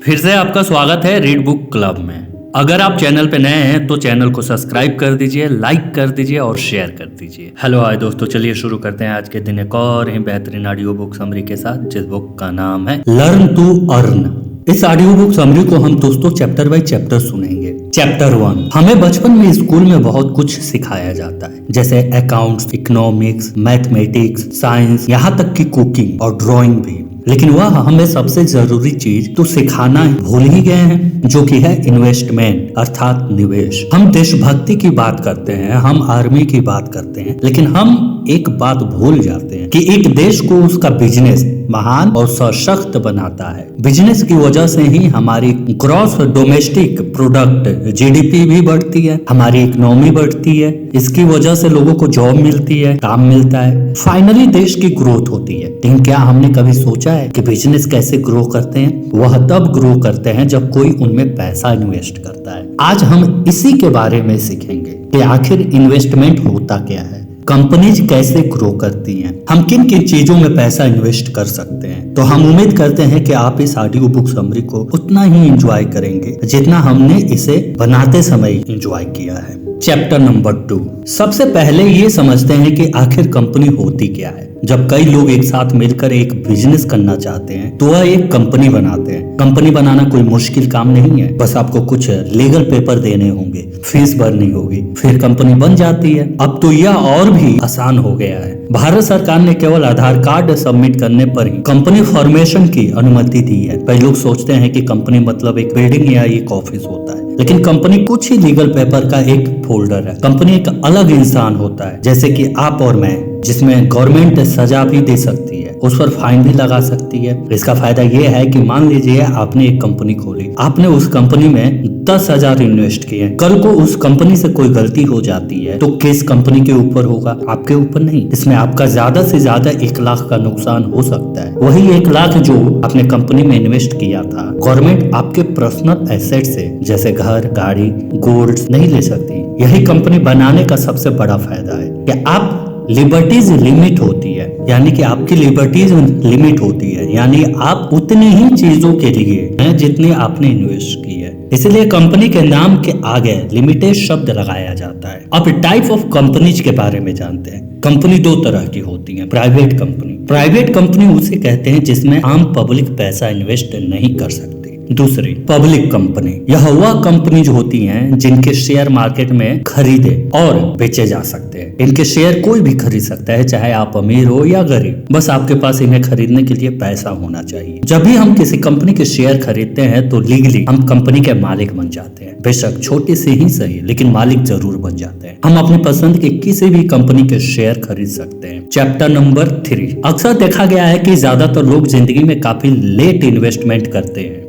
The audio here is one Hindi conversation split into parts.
फिर से आपका स्वागत है रीड बुक क्लब में। अगर आप चैनल पे नए हैं तो चैनल को सब्सक्राइब कर दीजिए, लाइक कर दीजिए और शेयर कर दीजिए। हेलो हाय दोस्तों, चलिए शुरू करते हैं आज के दिन एक और ही बेहतरीन ऑडियो बुक समरी के साथ, जिस बुक का नाम है लर्न टू अर्न। इस ऑडियो बुक समरी को हम दोस्तों चैप्टर बाय चैप्टर सुनेंगे। चैप्टर 1, हमें बचपन में स्कूल में बहुत कुछ सिखाया जाता है, जैसे अकाउंट्स, इकोनॉमिक्स, मैथमेटिक्स, साइंस, यहाँ तक कि कुकिंग और ड्राइंग भी। लेकिन वह हमें सबसे जरूरी चीज तो सिखाना भूल ही गए हैं, जो कि है इन्वेस्टमेंट अर्थात निवेश। हम देशभक्ति की बात करते हैं, हम आर्मी की बात करते हैं, लेकिन हम एक बात भूल जाते हैं कि एक देश को उसका बिजनेस महान और सशक्त बनाता है। बिजनेस की वजह से ही हमारी ग्रॉस डोमेस्टिक प्रोडक्ट जीडीपी भी बढ़ती है, हमारी इकोनॉमी बढ़ती है, इसकी वजह से लोगों को जॉब मिलती है, काम मिलता है, फाइनली देश की ग्रोथ होती है। लेकिन क्या हमने कभी सोचा है कि बिजनेस कैसे ग्रो करते हैं? वह तब ग्रो करते हैं जब कोई उनमें पैसा इन्वेस्ट करता है। आज हम इसी के बारे में सीखेंगे कि आखिर इन्वेस्टमेंट होता क्या है, कंपनीज कैसे ग्रो करती हैं, हम किन किन चीजों में पैसा इन्वेस्ट कर सकते हैं। तो हम उम्मीद करते हैं कि आप इस ऑडियो बुक समरी को उतना ही एंजॉय करेंगे जितना हमने इसे बनाते समय एंजॉय किया है। चैप्टर नंबर 2, सबसे पहले ये समझते हैं कि आखिर कंपनी होती क्या है। जब कई लोग एक साथ मिलकर एक बिजनेस करना चाहते हैं तो वह एक कंपनी बनाते हैं। कंपनी बनाना कोई मुश्किल काम नहीं है, बस आपको कुछ लीगल पेपर देने होंगे, फीस भरनी होगी, फिर कंपनी बन जाती है। अब तो यह और भी आसान हो गया है। भारत सरकार ने केवल आधार कार्ड सबमिट करने पर ही कंपनी फॉर्मेशन की अनुमति दी है। कई लोग सोचते हैं कि कंपनी मतलब एक बिल्डिंग या एक ऑफिस होता है, लेकिन कंपनी कुछ ही लीगल पेपर का एक फोल्डर है। कंपनी एक अलग इंसान होता है, जैसे कि आप और मैं, जिसमें गवर्नमेंट सजा भी दे सकती है, उस पर फाइन भी लगा सकती है। इसका फायदा यह है कि मान लीजिए आपने एक कंपनी खोली, आपने उस कंपनी में 10,000 इन्वेस्ट किए, कल को उस कंपनी से कोई गलती हो जाती है तो केस कंपनी के ऊपर होगा, आपके ऊपर नहीं। इसमें आपका ज्यादा से ज्यादा 1 लाख का नुकसान हो सकता है। वही 1 लाख जो आपने कंपनी में इन्वेस्ट किया था, गवर्नमेंट आपके पर्सनल एसेट से जैसे घर, गाड़ी, गोल्ड नहीं ले सकती। यही कंपनी बनाने का सबसे बड़ा फायदा है कि आप लिबर्टीज लिमिट होती है, यानी कि आपकी लिबर्टीज लिमिट होती है, यानी आप उतनी ही चीजों के लिए हैं जितनी आपने इन्वेस्ट की है। इसलिए कंपनी के नाम के आगे लिमिटेड शब्द लगाया जाता है। अब टाइप ऑफ कंपनीज के बारे में जानते हैं। कंपनी 2 तरह की होती है। प्राइवेट कंपनी, प्राइवेट कंपनी उसे कहते हैं जिसमें आम पब्लिक पैसा इन्वेस्ट नहीं कर सकती। दूसरी पब्लिक कंपनी, यह वह कंपनीज होती हैं जिनके शेयर मार्केट में खरीदे और बेचे जा सकते हैं। इनके शेयर कोई भी खरीद सकता है, चाहे आप अमीर हो या गरीब, बस आपके पास इन्हें खरीदने के लिए पैसा होना चाहिए। जब भी हम किसी कंपनी के शेयर खरीदते हैं तो लीगली हम कंपनी के मालिक बन जाते हैं। बेशक छोटे से ही सही, लेकिन मालिक जरूर बन जाते हैं। हम अपनी पसंद के किसी भी कंपनी के शेयर खरीद सकते हैं। चैप्टर नंबर 3, अक्सर देखा गया है कि ज्यादातर लोग जिंदगी में काफी लेट इन्वेस्टमेंट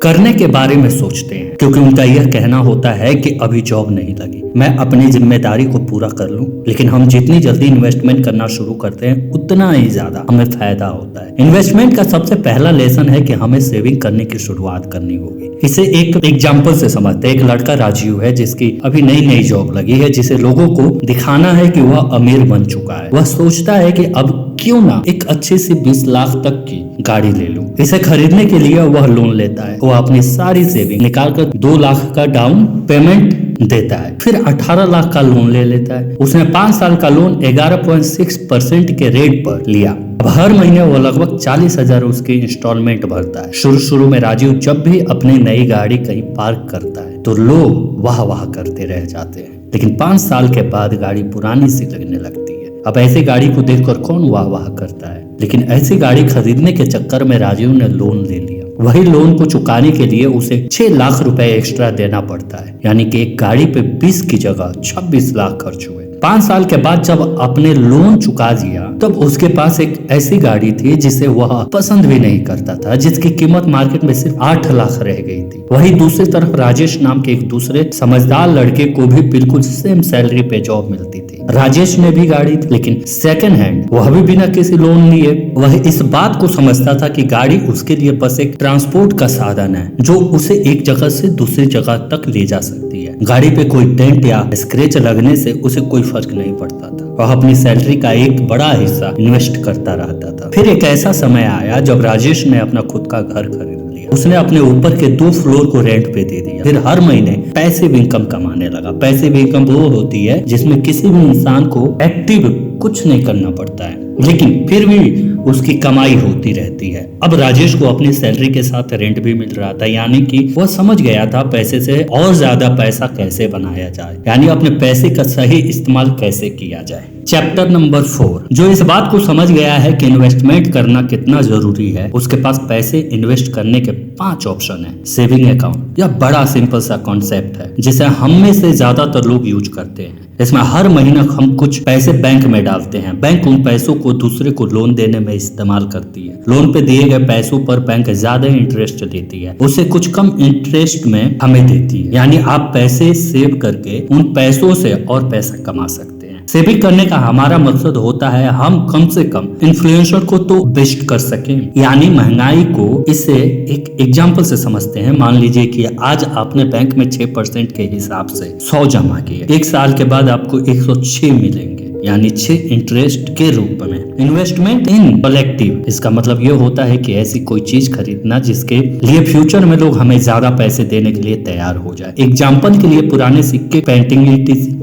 करने के बारे में सोचते हैं, क्योंकि उनका यह कहना होता है कि अभी जॉब नहीं लगी, मैं अपनी जिम्मेदारी को पूरा कर लूं। लेकिन हम जितनी जल्दी इन्वेस्टमेंट करना शुरू करते हैं उतना ही ज्यादा हमें फायदा होता है। इन्वेस्टमेंट का सबसे पहला लेसन है कि हमें सेविंग करने की शुरुआत करनी होगी। इसे एक एग्जाम्पल से समझते हैं। एक लड़का राजीव है जिसकी अभी नई नई जॉब लगी है, जिसे लोगों को दिखाना है कि वह अमीर बन चुका है। वह सोचता है कि अब क्यों ना एक अच्छी सी 20 लाख तक की गाड़ी ले लूं। इसे खरीदने के लिए वह लोन लेता है। वह अपनी सारी सेविंग निकालकर 2 लाख का डाउन पेमेंट देता है, फिर 18 लाख का लोन ले लेता है। उसने 5 साल का लोन 11.6% के रेट पर लिया। अब हर महीने वो लगभग 40,000 उसकी इंस्टॉलमेंट भरता है। शुरू में राजीव जब भी अपनी नई गाड़ी कहीं पार्क करता है तो लोग वाह वाह करते रह जाते हैं, लेकिन 5 साल के बाद गाड़ी पुरानी सी लगने लगती है। अब ऐसी गाड़ी को देखकर कौन वाह वाह करता है, लेकिन ऐसी गाड़ी खरीदने के चक्कर में राजीव ने लोन ले लिया। वही लोन को चुकाने के लिए उसे 6 लाख रुपए एक्स्ट्रा देना पड़ता है, यानी कि एक गाड़ी पे 20 की जगह 26 लाख खर्च हुए। 5 साल के बाद जब अपने लोन चुका दिया तब उसके पास एक ऐसी गाड़ी थी जिसे वह पसंद भी नहीं करता था, जिसकी कीमत मार्केट में सिर्फ 8 लाख रह गई थी। वही दूसरी तरफ राजेश नाम के एक दूसरे समझदार लड़के को भी बिल्कुल सेम सैलरी पे जॉब मिलती थी। राजेश ने भी गाड़ी थी, लेकिन सेकंड हैंड, वह भी बिना किसी लोन लिए। वह इस बात को समझता था कि गाड़ी उसके लिए बस एक ट्रांसपोर्ट का साधन है जो उसे एक जगह से दूसरी जगह तक ले जा सकती है। गाड़ी पे कोई डेंट या स्क्रैच लगने से उसे कोई फर्क नहीं पड़ता था। वह अपनी सैलरी का एक बड़ा हिस्सा इन्वेस्ट करता रहता था। फिर एक ऐसा समय आया जब राजेश ने अपना खुद का घर खरीद लिया। दिया। उसने अपने ऊपर के 2 फ्लोर को रेंट पे दे दिया। फिर हर महीने पैसिव इनकम कमाने लगा। पैसिव इनकम वो होती है जिसमें किसी भी इंसान को एक्टिव कुछ नहीं करना पड़ता है, लेकिन फिर भी उसकी कमाई होती रहती है। अब राजेश को अपनी सैलरी के साथ रेंट भी मिल रहा था, यानी कि वह समझ गया था पैसे से और ज्यादा पैसा कैसे बनाया जाए, यानी अपने पैसे का सही इस्तेमाल कैसे किया जाए। चैप्टर नंबर 4, जो इस बात को समझ गया है कि इन्वेस्टमेंट करना कितना जरूरी है, उसके पास पैसे इन्वेस्ट करने के 5 ऑप्शन है। सेविंग अकाउंट यह बड़ा सिंपल सा कॉन्सेप्ट है जिसे हम में से ज्यादातर लोग यूज करते हैं। इसमें हर महीना हम कुछ पैसे बैंक में डालते हैं। बैंक उन पैसों को दूसरे को लोन देने में इस्तेमाल करती है। लोन पे दिए गए पैसों पर बैंक ज्यादा इंटरेस्ट देती है, उसे कुछ कम इंटरेस्ट में हमें देती है, यानी आप पैसे सेव करके उन पैसों से और पैसा कमा सकते हैं। सेविंग करने का हमारा मकसद होता है हम कम से कम इन्फ्लुएंसर को तो बेस्ट कर सकें, यानी महंगाई को। इससे एक एग्जांपल से समझते हैं। मान लीजिए कि आज आपने बैंक में 6% के हिसाब से 100 जमा किए, 1 साल के बाद आपको 106 मिलेंगे, यानी 6 इंटरेस्ट के रूप में। इन्वेस्टमेंट इन कलेक्टिव, इसका मतलब ये होता है कि ऐसी कोई चीज खरीदना जिसके लिए फ्यूचर में लोग हमें ज्यादा पैसे देने के लिए तैयार हो जाए। एग्जाम्पल के लिए पुराने सिक्के, पेंटिंग,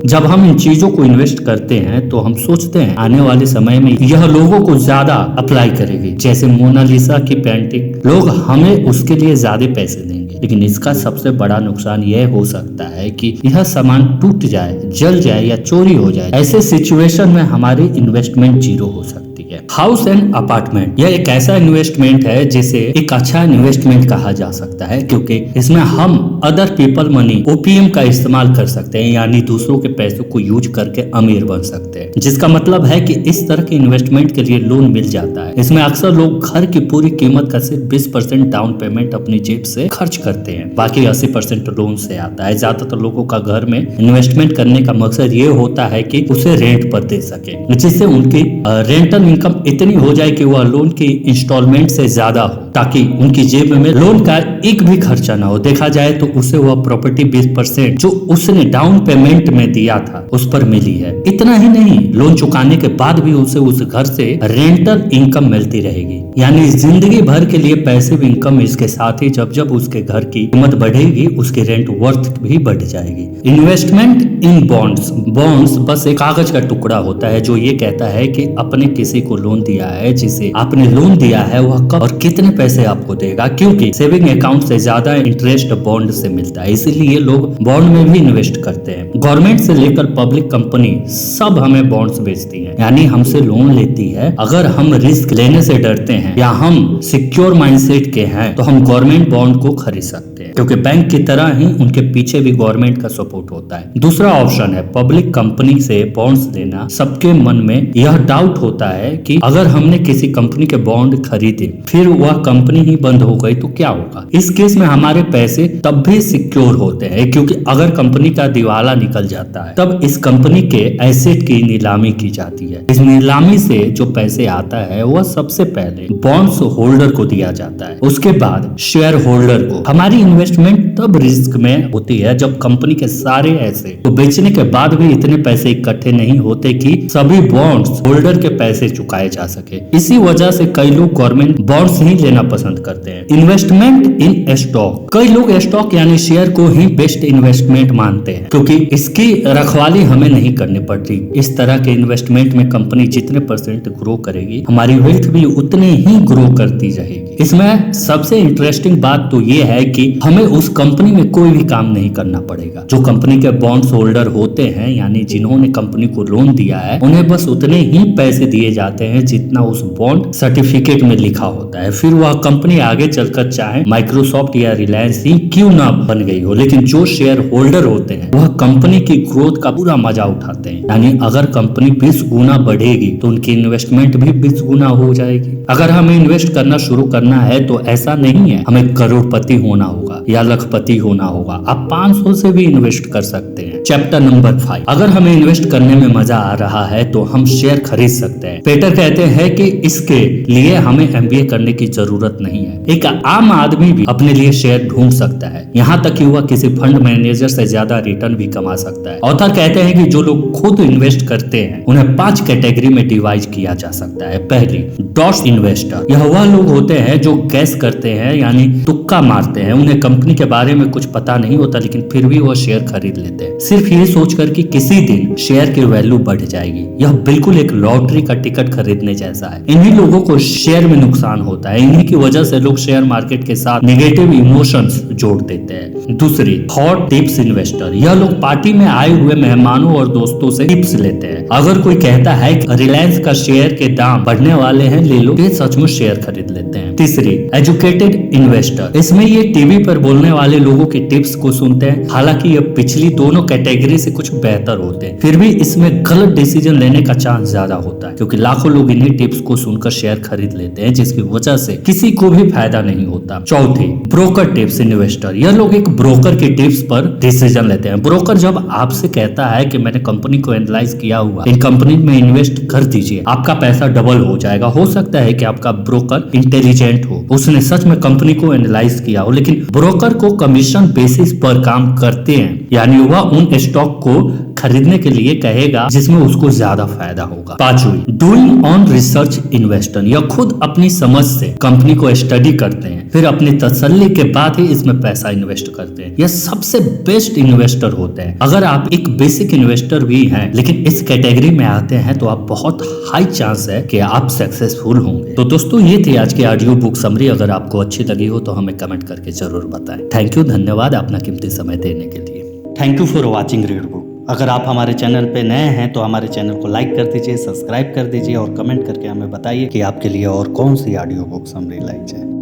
जब हम इन चीजों को इन्वेस्ट करते हैं तो हम सोचते हैं आने वाले समय में यह लोगों को ज्यादा अप्लाई करेगी। जैसे मोनालिसा की पेंटिंग, लोग हमें उसके लिए ज्यादा पैसे देंगे, लेकिन इसका सबसे बड़ा नुकसान यह हो सकता है कि यह सामान टूट जाए, जल जाए या चोरी हो जाए। ऐसे सिचुएशन में हमारी इन्वेस्टमेंट जीरो हो सकती है। हाउस एंड अपार्टमेंट, यह एक ऐसा इन्वेस्टमेंट है जिसे एक अच्छा इन्वेस्टमेंट कहा जा सकता है, क्योंकि इसमें हम अदर पीपल मनी, ओपीएम का इस्तेमाल कर सकते हैं, यानी दूसरों के पैसों को यूज करके अमीर बन सकते हैं। जिसका मतलब है कि इस तरह के इन्वेस्टमेंट के लिए लोन मिल जाता है। इसमें अक्सर लोग घर की पूरी कीमत का सिर्फ 20% डाउन पेमेंट अपनी जेब से खर्च करते हैं, बाकी 80% लोन से आता है। ज्यादातर लोगों का घर में इन्वेस्टमेंट करने का मकसद ये होता है कि उसे रेंट पर दे सके, जिससे उनकी रेंटल इनकम इतनी हो जाए कि वह लोन की इंस्टॉलमेंट से ज्यादा हो, ताकि उनकी जेब में लोन का एक भी खर्चा ना हो। देखा जाए तो उसे वह प्रॉपर्टी 20% जो उसने डाउन पेमेंट में दिया था उस पर मिली है। इतना ही नहीं, लोन चुकाने के बाद भी उसे उस घर से रेंटल इनकम मिलती रहेगी, यानी जिंदगी भर के लिए पैसिव इनकम। इसके साथ ही जब जब उसके घर की कीमत बढ़ेगी उसकी रेंट वर्थ भी बढ़ जाएगी। इन्वेस्टमेंट इन बॉन्ड्स, बॉन्ड्स बस एक कागज का टुकड़ा होता है जो ये कहता है कि अपने किसी को लोन दिया है, जिसे आपने लोन दिया है वह कब और कितने पैसे आपको देगा, क्योंकि सेविंग अकाउंट से ज्यादा इंटरेस्ट बॉन्ड से मिलता है, इसीलिए लोग बॉन्ड में भी इन्वेस्ट करते हैं। गवर्नमेंट से लेकर पब्लिक कंपनी सब हमें बॉन्ड्स बेचती है, यानी हमसे लोन लेती है। अगर हम रिस्क लेने से डरते हैं या हम सिक्योर माइंडसेट के हैं तो हम गवर्नमेंट बॉन्ड को खरीद सकते हैं, क्योंकि बैंक की तरह ही उनके पीछे भी गवर्नमेंट का सपोर्ट होता है। दूसरा ऑप्शन है पब्लिक कंपनी से बॉन्ड्स लेना। सबके मन में यह डाउट होता है कि अगर हमने किसी कंपनी के बॉन्ड खरीदे फिर वह कंपनी ही बंद हो गई तो क्या होगा। इस केस में हमारे पैसे तब भी सिक्योर होते हैं, क्योंकि अगर कंपनी का दिवाला निकल जाता है तब इस कंपनी के एसेट की नीलामी की जाती है। इस नीलामी से जो पैसे आता है वह सबसे पहले बॉन्ड्स होल्डर को दिया जाता है, उसके बाद शेयर होल्डर को। हमारी इन्वेस्टमेंट तब रिस्क में होती है जब कंपनी के सारे एसेट तो बेचने के बाद भी इतने पैसे इकट्ठे नहीं होते कि सभी बॉन्ड्स होल्डर के पैसे चुकाए जा सके। इसी वजह से कई लोग गवर्नमेंट बॉन्ड्स ही लेना पसंद करते हैं। इन्वेस्टमेंट इन स्टॉक, कई लोग स्टॉक यानी शेयर को ही बेस्ट इन्वेस्टमेंट मानते हैं, क्योंकि इसकी रखवाली हमें नहीं करनी पड़ती। इस तरह के इन्वेस्टमेंट में कंपनी जितने % ग्रो करेगी हमारी वेल्थ भी उतने ही ग्रो करती रहेगी। इसमें सबसे इंटरेस्टिंग बात तो ये है कि हमें उस कंपनी में कोई भी काम नहीं करना पड़ेगा। जो कंपनी के बॉन्ड्स होल्डर होते हैं, यानी जिन्होंने कंपनी को लोन दिया है, उन्हें बस उतने ही पैसे दिए जाते हैं जितना उस बॉन्ड सर्टिफिकेट में लिखा होता है। फिर वह कंपनी आगे चलकर चाहे माइक्रोसॉफ्ट या रिलायंस ही क्यों ना बन गई हो, लेकिन जो शेयर होल्डर होते हैं वह कंपनी की ग्रोथ का पूरा मजा उठाते हैं। यानी अगर कंपनी 20 गुना बढ़ेगी तो उनकी इन्वेस्टमेंट भी 20 गुना हो जाएगी। अगर हमें इन्वेस्ट करना शुरू करना है तो ऐसा नहीं है हमें करोड़पति होना होगा या लखपति होना होगा। आप 500 से भी इन्वेस्ट कर सकते हैं। Chapter number 5। अगर हमें इन्वेस्ट करने में मजा आ रहा है तो हम शेयर खरीद सकते हैं। पीटर कहते हैं कि इसके लिए हमें MBA करने की जरूरत नहीं है। एक आम आदमी भी अपने लिए शेयर ढूंढ सकता है, यहाँ तक कि वह किसी फंड मैनेजर से ज्यादा रिटर्न भी कमा सकता है। ऑथर कहते हैं कि जो लोग खुद इन्वेस्ट करते हैं उन्हें 5 कैटेगरी में डिवाइड किया जा सकता है। पहली, डॉट्स इन्वेस्टर। यह वह लोग होते हैं जो गैस करते हैं, यानी तुक्का मारते हैं। उन्हें कंपनी के बारे में कुछ पता नहीं होता लेकिन फिर भी वो शेयर खरीद लेते हैं, सिर्फ ये सोचकर कि किसी दिन शेयर की वैल्यू बढ़ जाएगी। यह बिल्कुल एक लॉटरी का टिकट खरीदने जैसा है। इन्हीं लोगों को शेयर में नुकसान होता है। इन्हीं की वजह से लोग शेयर मार्केट के साथ नेगेटिव इमोशंस जोड़ देते हैं। दूसरी, हॉट टिप्स इन्वेस्टर। यह लोग पार्टी में आए हुए मेहमानों और दोस्तों से टिप्स लेते हैं। अगर कोई कहता है कि रिलायंस का शेयर के दाम बढ़ने वाले हैं, ले लो, ये सचमुच शेयर खरीद लेते हैं। तीसरी, एजुकेटेड इन्वेस्टर। इसमें ये टीवी पर बोलने वाले लोगों की टिप्स को सुनते हैं, हालांकि ये पिछली दोनों कैटेगरी से कुछ बेहतर होते हैं, फिर भी इसमें गलत डिसीजन लेने का चांस ज्यादा होता है, क्योंकि लाखों लोग इन्हीं टिप्स को सुनकर शेयर खरीद लेते हैं, जिसकी वजह से किसी को भी फायदा नहीं होता। चौथी, ब्रोकर टिप्स इन्वेस्टर। यह लोग एक ब्रोकर की टिप्स पर डिसीजन लेते हैं। ब्रोकर जब आपसे कहता है कि मैंने कंपनी को एनालाइज किया हुआ, इन कंपनी में इन्वेस्ट कर दीजिए, आपका पैसा डबल हो जाएगा। हो सकता है कि आपका ब्रोकर इंटेलिजेंट हो, उसने सच में कंपनी को एनालाइज किया हो, लेकिन ब्रोकर को कमीशन बेसिस पर काम करते हैं, यानी वह उन स्टॉक को खरीदने के लिए कहेगा जिसमें उसको ज्यादा फायदा होगा। पांचवी, डूइंग ऑन रिसर्च इन्वेस्टर। यह खुद अपनी समझ से कंपनी को स्टडी करते हैं, फिर अपनी तसल्ली के बाद ही इसमें पैसा इन्वेस्ट करते हैं। यह सबसे बेस्ट इन्वेस्टर होते हैं। अगर आप एक बेसिक इन्वेस्टर भी हैं लेकिन इस कैटेगरी में आते हैं तो आप बहुत हाई चांस है कि आप सक्सेसफुल होंगे। तो दोस्तों, ये थी आज की ऑडियो बुक समरी। अगर आपको अच्छी लगी हो तो हमें कमेंट करके जरूर बताएं। थैंक यू, धन्यवाद अपना कीमती समय देने के लिए। Thank you for watching read book. अगर आप हमारे चैनल पे नए हैं तो हमारे चैनल को लाइक कर दीजिए, सब्सक्राइब कर दीजिए और कमेंट करके हमें बताइए कि आपके लिए और कौन सी ऑडियो बुक समरी लाई जाए।